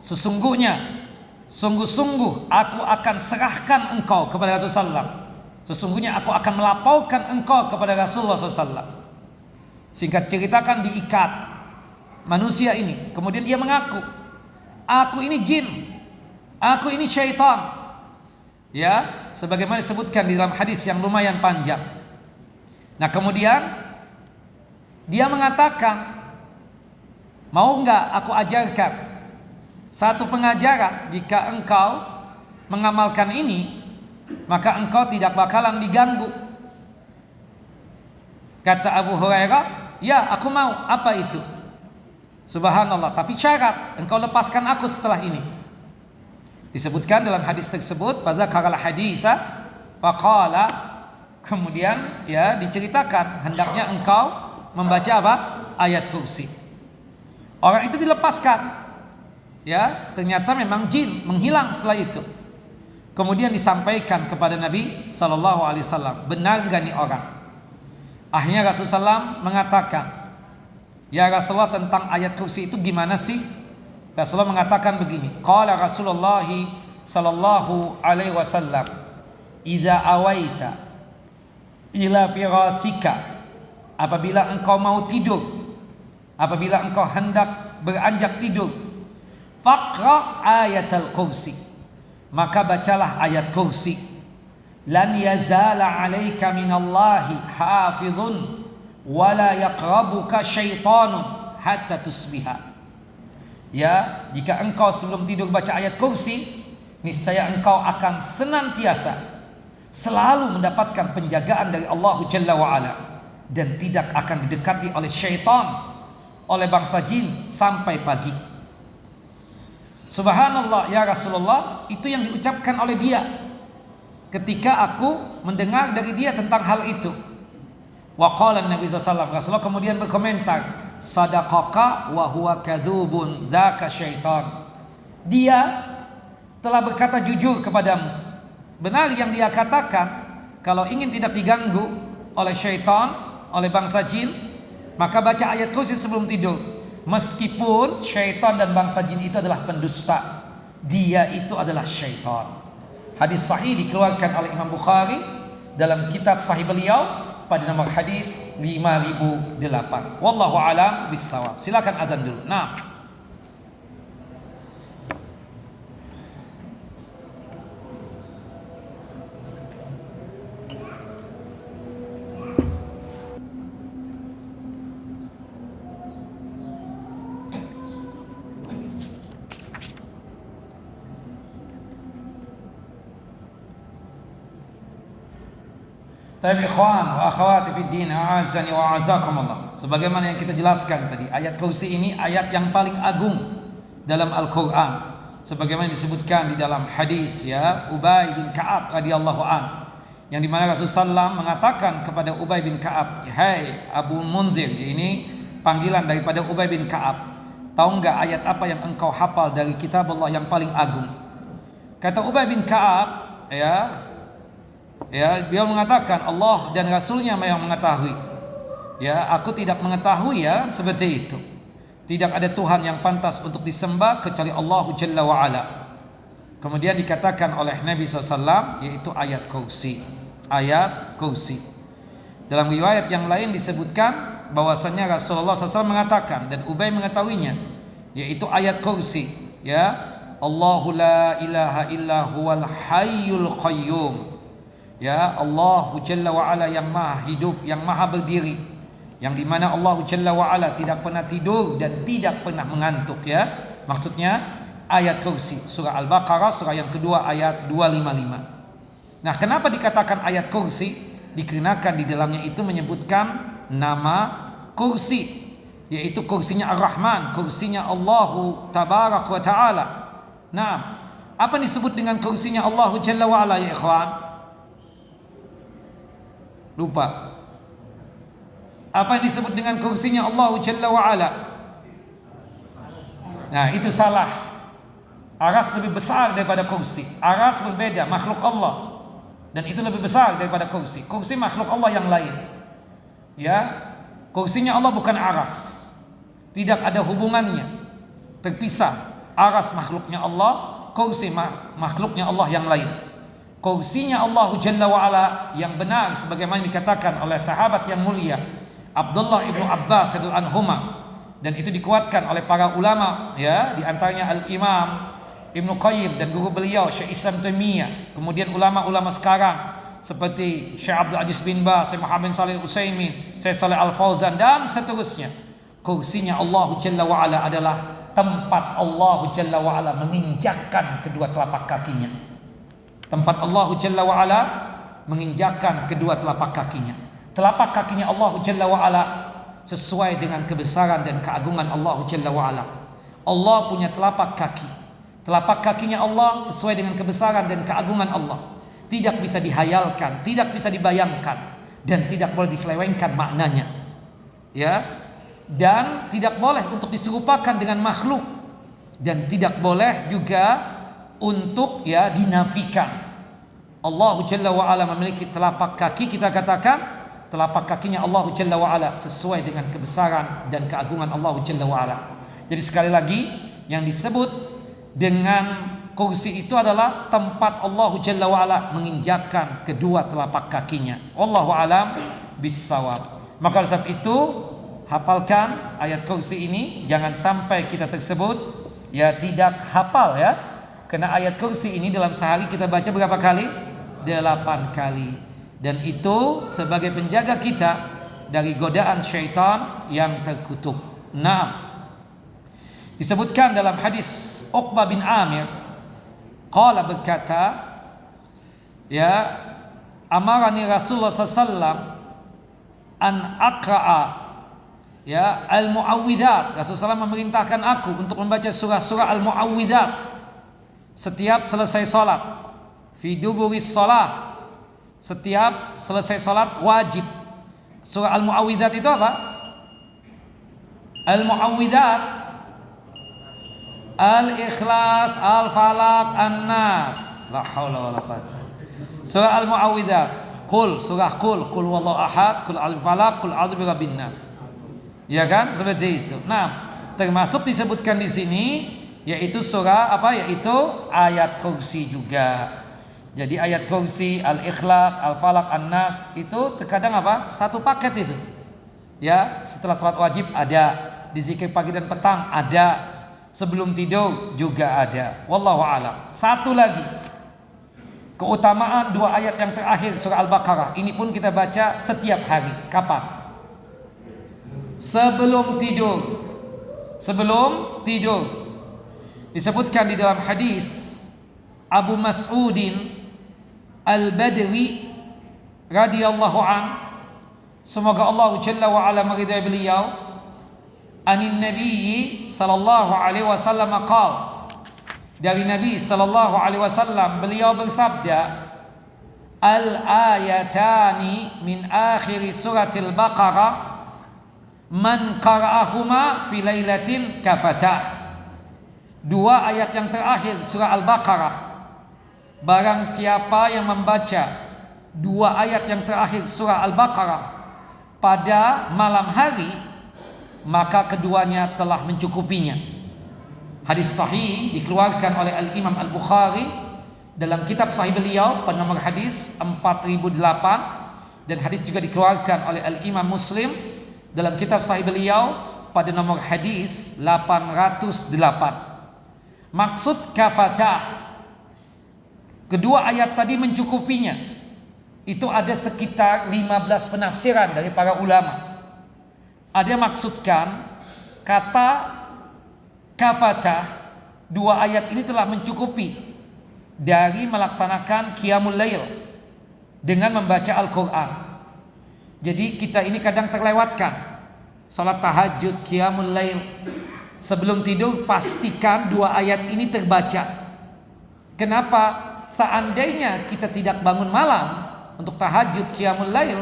sesungguhnya, sungguh-sungguh aku akan serahkan engkau kepada Rasulullah SAW. Sesungguhnya aku akan melaporkan engkau kepada Rasulullah SAW. Singkat ceritakan, diikat manusia ini. Kemudian dia mengaku, aku ini jin, aku ini syaitan, ya, sebagaimana disebutkan di dalam hadis yang lumayan panjang. Nah, kemudian dia mengatakan, mau enggak aku ajarkan satu pengajaran, jika engkau mengamalkan ini, maka engkau tidak bakalan diganggu. Kata Abu Hurairah, ya, aku mau. Apa itu? Subhanallah, tapi syarat, engkau lepaskan aku setelah ini. Disebutkan dalam hadis tersebut, fadzakara al-hadisa faqala, kemudian, ya, diceritakan hendaknya engkau membaca apa? Ayat kursi. Orang itu dilepaskan, ya, ternyata memang jin, menghilang setelah itu. Kemudian disampaikan kepada Nabi Sallallahu Alaihi Wasallam, benar gak nih orang? Akhirnya Rasulullah SAW mengatakan, ya Rasulullah, tentang ayat kursi itu gimana sih? Rasulullah mengatakan begini, qala Rasulullah Sallallahu Alaihi Wasallam, idza awaita ila firasika, apabila engkau mau tidur, apabila engkau hendak beranjak tidur, faqra ayatul kursi, maka bacalah ayat kursi. Lan yazala 'alaika minallahi hafizun wala yaqrabuka syaitanun hatta tusbiha. Ya, jika engkau sebelum tidur baca ayat kursi, niscaya engkau akan senantiasa selalu mendapatkan penjagaan dari Allah Jalla wa Ala, dan tidak akan didekati oleh syaitan, oleh bangsa jin sampai pagi. Subhanallah ya Rasulullah, itu yang diucapkan oleh dia ketika aku mendengar dari dia tentang hal itu. Wa qala Nabi SAW, Rasulullah kemudian berkomentar, sadaqaka wa huwa kadzubun dzaka syaitan. Dia telah berkata jujur kepadamu. Benar yang dia katakan, kalau ingin tidak diganggu oleh syaitan, oleh bangsa jin, maka baca ayat kursi sebelum tidur. Meskipun syaitan dan bangsa jin itu adalah pendusta, dia itu adalah syaitan. Hadis sahih dikeluarkan oleh Imam Bukhari dalam kitab sahih beliau pada nomor hadis 5008. Wallahu a'lam bissawab. Silakan azan dulu. Nah, Taib ikhwan wa akhwati fid din, a'azzani wa a'azzakumullah. Sebagaimana yang kita jelaskan tadi, ayat kursi ini ayat yang paling agung dalam Al-Qur'an. Sebagaimana disebutkan di dalam hadis ya Ubay bin Ka'ab radhiyallahu an, yang dimana Rasulullah SAW mengatakan kepada Ubay bin Ka'ab, "Hai Abu Munzir," ini panggilan daripada Ubay bin Ka'ab, "tahu enggak ayat apa yang engkau hafal dari kitab Allah yang paling agung?" Kata Ubay bin Ka'ab, beliau mengatakan Allah dan Rasulnya yang mengetahui. Ya, aku tidak mengetahui ya seperti itu. Tidak ada Tuhan yang pantas untuk disembah kecuali Allah Jalla wa Ala. Kemudian dikatakan oleh Nabi SAW, yaitu ayat kursi. Ayat kursi. Dalam riwayat yang lain disebutkan bahwasanya Rasulullah SAW mengatakan dan Ubay mengetahuinya, yaitu ayat kursi. Ya, Allahu la ilaha illa huwal hayyul qayyum. Ya, Allah Jalla wa Ala yang maha hidup, yang maha berdiri, yang dimana Allah Jalla wa Ala tidak pernah tidur dan tidak pernah mengantuk. Ya, maksudnya ayat kursi, surah Al-Baqarah surah yang kedua ayat 255. Nah, kenapa dikatakan ayat kursi? Dikarenakan di dalamnya itu menyebutkan nama kursi, yaitu kursinya Ar-Rahman, kursinya Allahu Tabarak wa Ta'ala. Nah, apa disebut dengan kursinya Allahu Jalla wa Ala ya ikhwan? Lupa. Apa yang disebut dengan kursinya Allah Jalla wa Ala? Nah, itu salah. Aras lebih besar daripada kursi. Aras berbeda, makhluk Allah, dan itu lebih besar daripada kursi. Kursi makhluk Allah yang lain. Ya, kursinya Allah bukan aras. Tidak ada hubungannya. Terpisah. Aras makhluknya Allah, kursi makhluknya Allah yang lain. Kursinya Allah Jalla wa Ala yang benar sebagaimana dikatakan oleh sahabat yang mulia Abdullah ibnu Abbas radhiyallahu anhuma, dan itu dikuatkan oleh para ulama ya, di antaranya Al-Imam Ibnu Qayyim dan guru beliau Syekh Islam Taimiyah, kemudian ulama-ulama sekarang seperti Syekh Abdul Aziz bin Baz, Syekh Muhammad bin Shalih Al-Utsaimin, Syekh Shalih Al-Fauzan dan seterusnya. Kursinya Allah Jalla wa Ala adalah tempat Allah Jalla wa Ala menginjakkan kedua telapak kakinya. Tempat Allah Jalla wa Ala menginjakkan kedua telapak kakinya. Telapak kakinya Allah Jalla wa Ala sesuai dengan kebesaran dan keagungan Allah Jalla wa Ala. Allah punya telapak kaki. Telapak kakinya Allah sesuai dengan kebesaran dan keagungan Allah. Tidak bisa dihayalkan, tidak bisa dibayangkan, dan tidak boleh diselewengkan maknanya. Ya. Dan tidak boleh untuk diserupakan dengan makhluk, dan tidak boleh juga untuk ya dinafikan. Allah Jalla wa Ala memiliki telapak kaki, kita katakan telapak kakinya Allah Jalla wa Ala sesuai dengan kebesaran dan keagungan Allah Jalla wa Ala. Jadi sekali lagi, yang disebut dengan kursi itu adalah tempat Allah Jalla wa'ala menginjakkan kedua telapak kakinya. Wallahu alam bissawab. Maka oleh sebab itu hafalkan ayat kursi ini, jangan sampai kita tersebut ya tidak hafal ya. Karena ayat kursi ini dalam sehari kita baca berapa kali? 8 kali. Dan itu sebagai penjaga kita dari godaan syaitan yang terkutuk. Disebutkan dalam hadis Uqbah bin Amir, qala berkata, ya, amarani Rasulullah sallallahu an aqra'a ya al-mu'awwidzat. Rasulullah SAW memerintahkan aku untuk membaca surah-surah al-mu'awwidzat setiap selesai salat, fi duburis shalah, setiap selesai salat wajib. Surah al-mu'awwidzat itu apa? Al-mu'awwidzat al-ikhlas, al-falaq, an-nas. La haula wala quwwata. Surah al-mu'awwidzat, qul, surah qul huwallahu ahad, qul al-falaq, qul a'udzu birabbin nas. Ya kan? Seperti itu. Nah, termasuk disebutkan di sini yaitu surah apa? Yaitu ayat kursi juga. Jadi ayat kursi, al-ikhlas, al-falaq, an-nas itu terkadang apa? Satu paket itu. Ya, setelah salat wajib ada, di zikir pagi dan petang ada, sebelum tidur juga ada. Wallahu a'lam. Satu lagi, keutamaan 2 ayat yang terakhir surah Al-Baqarah. Ini pun kita baca setiap hari. Kapan? Sebelum tidur. Sebelum tidur. Disebutkan di dalam hadis Abu Mas'udin Al-Badri radhiyallahu an, semoga Allah Jalla wa ala meridai beliau, anin Nabi sallallahu alaihi wasallam qala, dari Nabi sallallahu alaihi wasallam beliau bersabda, al-ayatani min akhir suratil Baqarah man qara'ahuma fi lailatin kafatah. 2 ayat yang terakhir surah Al-Baqarah, barang siapa yang membaca 2 ayat yang terakhir surah Al-Baqarah pada malam hari, maka keduanya telah mencukupinya. Hadis sahih dikeluarkan oleh Al-Imam Al-Bukhari dalam kitab sahih beliau pada nomor hadis 4008, dan hadis juga dikeluarkan oleh Al-Imam Muslim dalam kitab sahih beliau pada nomor hadis 808. Maksud kafatah, kedua ayat tadi mencukupinya. Itu ada sekitar 15 penafsiran dari para ulama. Ada yang maksudkan kata kafatah, 2 ayat ini telah mencukupi dari melaksanakan qiyamul lail dengan membaca Al-Quran. Jadi kita ini kadang terlewatkan salat tahajud, qiyamul lail. Sebelum tidur pastikan 2 ayat ini terbaca. Kenapa? Seandainya kita tidak bangun malam untuk tahajud, qiyamul lail,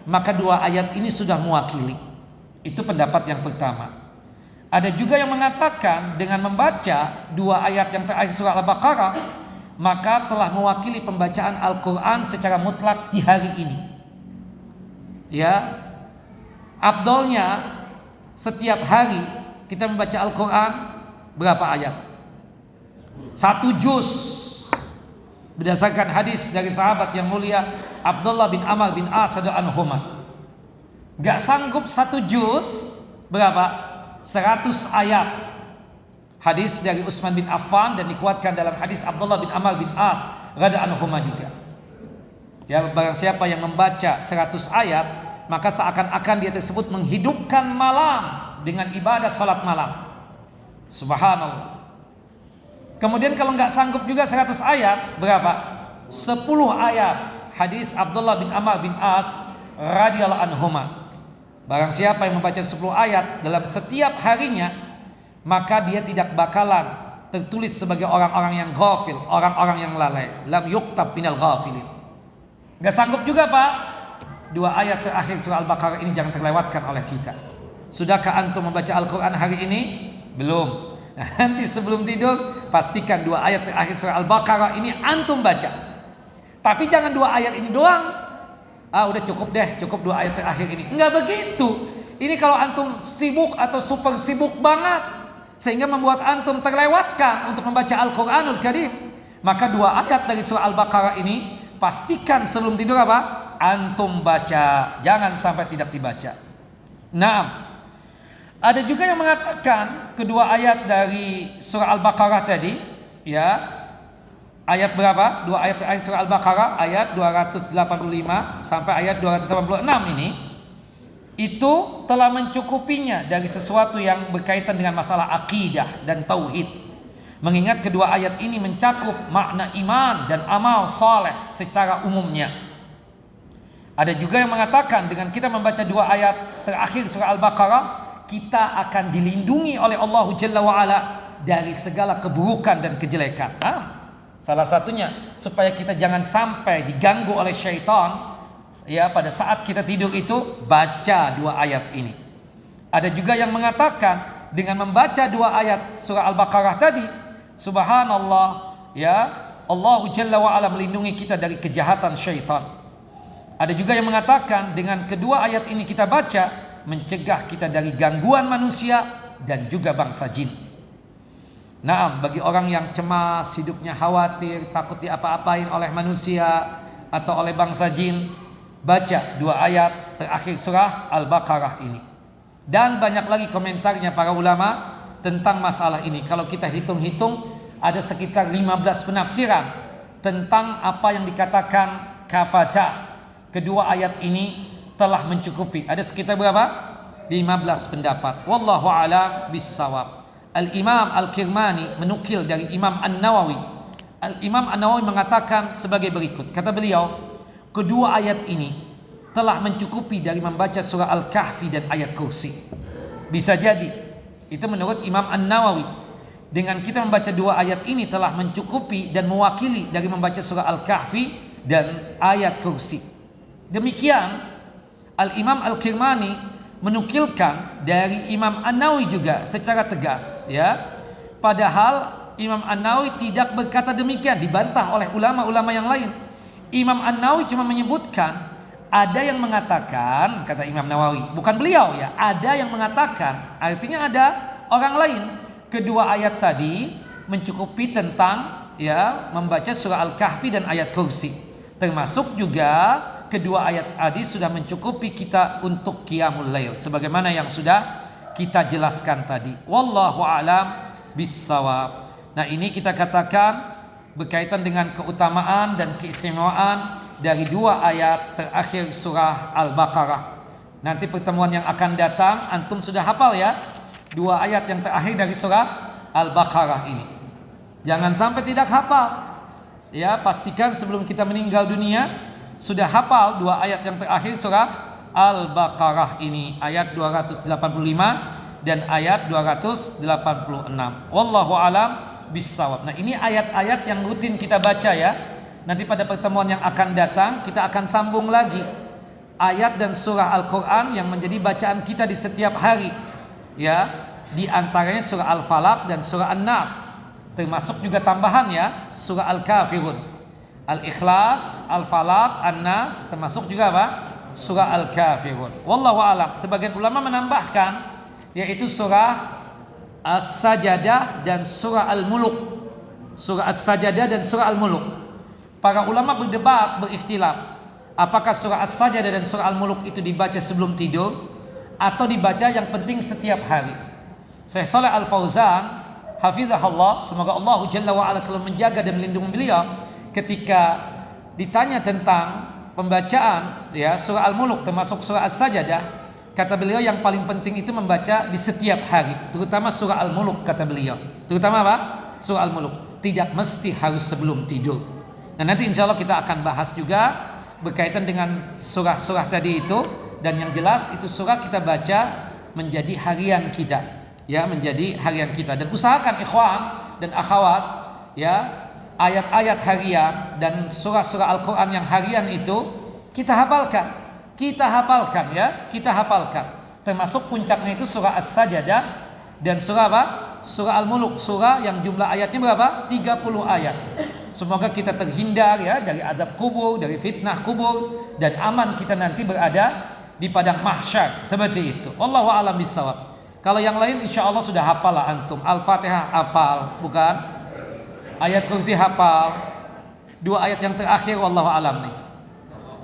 maka 2 ayat ini sudah mewakili. Itu pendapat yang pertama. Ada juga yang mengatakan dengan membaca 2 ayat yang terakhir surah Al-Baqarah, maka telah mewakili pembacaan Al-Quran secara mutlak di hari ini. Ya, afdolnya setiap hari kita membaca Al-Quran berapa ayat? 1 juz. Berdasarkan hadis dari sahabat yang mulia Abdullah bin Amr bin As radhiyallahu anhuma. Gak sanggup 1 juz berapa? 100 ayat. Hadis dari Utsman bin Affan dan dikuatkan dalam hadis Abdullah bin Amr bin As radhiyallahu anhuma juga. Ya, barang siapa yang membaca 100 ayat, maka seakan-akan dia tersebut menghidupkan malam dengan ibadah salat malam. Subhanallah. Kemudian kalau nggak sanggup juga 100 ayat, berapa? 10 ayat. Hadis Abdullah bin Amr bin As radhiyallahu anhuma. Barang siapa yang membaca 10 ayat dalam setiap harinya, maka dia tidak bakalan tertulis sebagai orang-orang yang ghafil, orang-orang yang lalai. Lam yuktab minal ghafilin. Nggak sanggup juga, Pak? 2 ayat terakhir surah Al-Baqarah ini jangan terlewatkan oleh kita. Sudahkah antum membaca Al-Quran hari ini? Belum. Nah, nanti sebelum tidur pastikan 2 ayat terakhir surah Al-Baqarah ini antum baca. Tapi jangan 2 ayat ini doang. Udah cukup deh, cukup 2 ayat terakhir ini. Enggak begitu. Ini kalau antum sibuk atau super sibuk banget, sehingga membuat antum terlewatkan untuk membaca Al-Qur'anul Karim. Maka 2 ayat dari surah Al-Baqarah ini pastikan sebelum tidur apa? Antum baca, jangan sampai tidak dibaca. Naam. Ada juga yang mengatakan kedua ayat dari surah Al-Baqarah tadi, ya. Ayat berapa? 2 ayat terakhir surah Al-Baqarah, ayat 285 sampai ayat 286 ini, itu telah mencukupinya dari sesuatu yang berkaitan dengan masalah akidah dan tauhid. Mengingat kedua ayat ini mencakup makna iman dan amal saleh secara umumnya. Ada juga yang mengatakan dengan kita membaca 2 ayat terakhir surah Al-Baqarah, kita akan dilindungi oleh Allah Jalla wa'ala dari segala keburukan dan kejelekan. Salah satunya supaya kita jangan sampai diganggu oleh syaitan, ya, pada saat kita tidur itu baca 2 ayat ini. Ada juga yang mengatakan dengan membaca 2 ayat surah Al-Baqarah tadi, subhanallah, ya, Allah Jalla wa'ala melindungi kita dari kejahatan syaitan. Ada juga yang mengatakan dengan kedua ayat ini kita baca, mencegah kita dari gangguan manusia dan juga bangsa jin. Nah, bagi orang yang cemas, hidupnya khawatir, takut diapa-apain oleh manusia atau oleh bangsa jin, baca 2 ayat terakhir surah Al-Baqarah ini. Dan banyak lagi komentarnya para ulama tentang masalah ini. Kalau kita hitung-hitung, ada sekitar 15 penafsiran tentang apa yang dikatakan kafatah. Kedua ayat ini telah mencukupi. Ada sekitar berapa? 15 pendapat. Wallahu a'lam bissawab. Al-Imam Al-Kirmani menukil dari Imam An-Nawawi. Al-Imam An-Nawawi mengatakan sebagai berikut. Kata beliau, kedua ayat ini telah mencukupi dari membaca surah Al-Kahfi dan ayat kursi. Bisa jadi, itu menurut Imam An-Nawawi, dengan kita membaca 2 ayat ini telah mencukupi dan mewakili dari membaca surah Al-Kahfi dan ayat kursi. Demikian Al-Imam Al-Kirmani menukilkan dari Imam An-Nawawi juga secara tegas, ya. Padahal Imam An-Nawawi tidak berkata demikian, dibantah oleh ulama-ulama yang lain. Imam An-Nawawi cuma menyebutkan ada yang mengatakan, kata Imam Nawawi, bukan beliau, ya, ada yang mengatakan, artinya ada orang lain, kedua ayat tadi mencukupi tentang, ya, membaca surah Al-Kahfi dan ayat kursi. Termasuk juga kedua ayat hadis sudah mencukupi kita untuk qiyamul lail sebagaimana yang sudah kita jelaskan tadi. Wallahu a'lam bissawab. Nah, ini kita katakan berkaitan dengan keutamaan dan keistimewaan dari 2 ayat terakhir surah Al-Baqarah. Nanti pertemuan yang akan datang antum sudah hafal, ya, 2 ayat yang terakhir dari surah Al-Baqarah ini. Jangan sampai tidak hafal. Ya, pastikan sebelum kita meninggal dunia sudah hafal 2 ayat yang terakhir surah Al-Baqarah ini, ayat 285 dan ayat 286. Wallahu alam bissawab. Nah, ini ayat-ayat yang rutin kita baca, ya. Nanti pada pertemuan yang akan datang kita akan sambung lagi ayat dan surah Al-Qur'an yang menjadi bacaan kita di setiap hari, ya. Di antaranya surah Al-Falaq dan surah An-Nas. Termasuk juga tambahan, ya, surah Al-Kafirun. Al-Ikhlas, Al-Falaq, An-Nas, termasuk juga apa? Surah Al-Kafirun. Wallahu a'lam. Sebagian ulama menambahkan yaitu surah As-Sajadah dan surah Al-Muluk. Surah As-Sajadah dan surah Al-Muluk. Para ulama berdebat, berikhtilaf, apakah surah As-Sajadah dan surah Al-Muluk itu dibaca sebelum tidur atau dibaca yang penting setiap hari. Syekh Shalih Al-Fauzan hafizahullah, semoga Allah Jalla wa ala selalu menjaga dan melindungi beliau, ketika ditanya tentang pembacaan, ya, surah Al-Muluk termasuk surah As-Sajadah, kata beliau yang paling penting itu membaca di setiap hari, terutama surah Al-Muluk, kata beliau. Terutama apa? Surah Al-Muluk. Tidak mesti harus sebelum tidur. Nah, nanti insya Allah kita akan bahas juga berkaitan dengan surah-surah tadi itu, dan yang jelas itu surah kita baca menjadi harian kita, ya, menjadi harian kita. Dan usahakan ikhwan dan akhwat, ya, ayat-ayat harian dan surah-surah Al-Quran yang harian itu kita hafalkan, ya, kita hafalkan. Termasuk puncaknya itu surah As-Sajadah dan surah apa? Surah Al-Muluk, surah yang jumlah ayatnya berapa? 30 ayat. Semoga kita terhindar, ya, dari azab kubur, dari fitnah kubur, dan aman kita nanti berada di padang mahsyar seperti itu. Wallahu a'lam bishawab. Kalau yang lain insya Allah sudah hafal lah antum. Al-Fatihah hafal, bukan? Ayat kursi hafal. 2 ayat yang terakhir wallahu alam nih.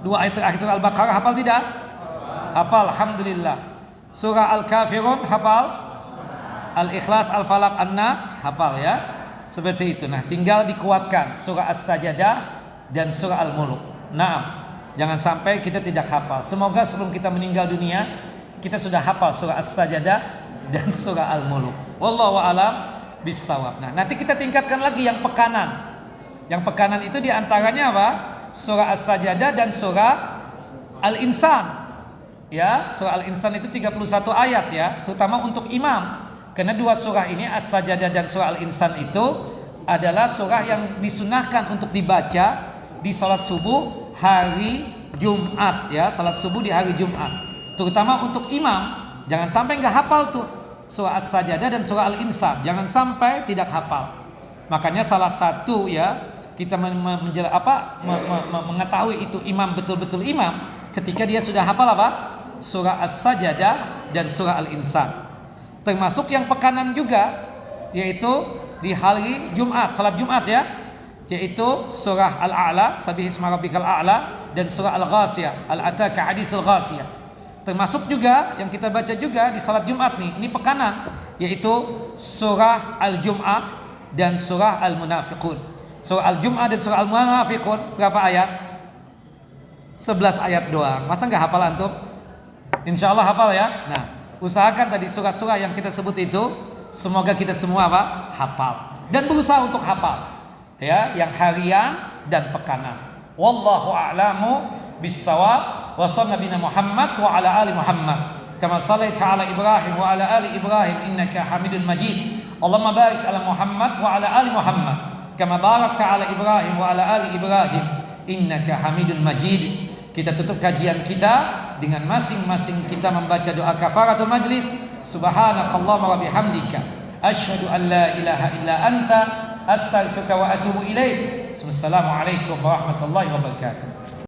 2 ayat terakhir surah Al-Baqarah hafal tidak? Hafal, alhamdulillah. Surah Al-Kafirun hafal? Al-Ikhlas, Al-Falaq, An-Nas hafal ya. Seperti itu. Nah, tinggal dikuatkan surah As-Sajadah dan surah Al-Mulk. Naam. Jangan sampai kita tidak hafal. Semoga sebelum kita meninggal dunia kita sudah hafal surah As-Sajadah dan surah Al-Mulk. Wallahu a'lam bissawab. Nah, nanti kita tingkatkan lagi yang pekanan. Yang pekanan itu diantaranya apa? Surah As-Sajadah dan surah Al-Insan. Ya, surah Al-Insan itu 31 ayat ya, terutama untuk imam. Karena 2 surah ini As-Sajadah dan surah Al-Insan itu adalah surah yang disunahkan untuk dibaca di salat subuh hari Jumat ya, salat subuh di hari Jumat. Terutama untuk imam, jangan sampai nggak hafal tuh surah As-Sajadah dan surah Al-Insan, jangan sampai tidak hafal. Makanya salah satu ya kita mengetahui itu imam betul-betul imam ketika dia sudah hafal apa? Surah As-Sajadah dan surah Al-Insan. Termasuk yang pekanan juga, yaitu di hari Jumat, salat Jumat ya, yaitu surah Al-A'la, Sabbihisma rabbikal a'la, dan surah Al-Ghasiyah, Al-Ataka hadisul Ghasiyah. Termasuk juga yang kita baca juga di salat Jumat nih, ini pekanan, yaitu surah Al-Jum'ah dan surah Al-Munafiqun. Surah Al-Jum'ah dan surah Al-Munafiqun berapa ayat? 11 ayat doang. Masa nggak hafal antum? Insya Allah hafal ya. Nah, usahakan tadi surah-surah yang kita sebut itu, semoga kita semua apa? Hafal dan berusaha untuk hafal. Ya, yang harian dan pekanan. Wallahu a'lamu bissawab. Wa sallallahu nabiyana Muhammad wa ala ali Muhammad kama shallaita ala Ibrahim wa ala ali Ibrahim innaka Hamidun Majid. Allahumma barik ala Muhammad wa ala ali Muhammad kama barakta ala Ibrahim wa ala ali Ibrahim innaka Hamidun Majid. Kita tutup kajian kita dengan masing-masing kita membaca doa kafaratul majlis. Subhanakallahumma wa bihamdika asyhadu an la ilaha illa anta astaghfiruka wa atubu ilaik. Wassalamualaikum warahmatullahi wabarakatuh.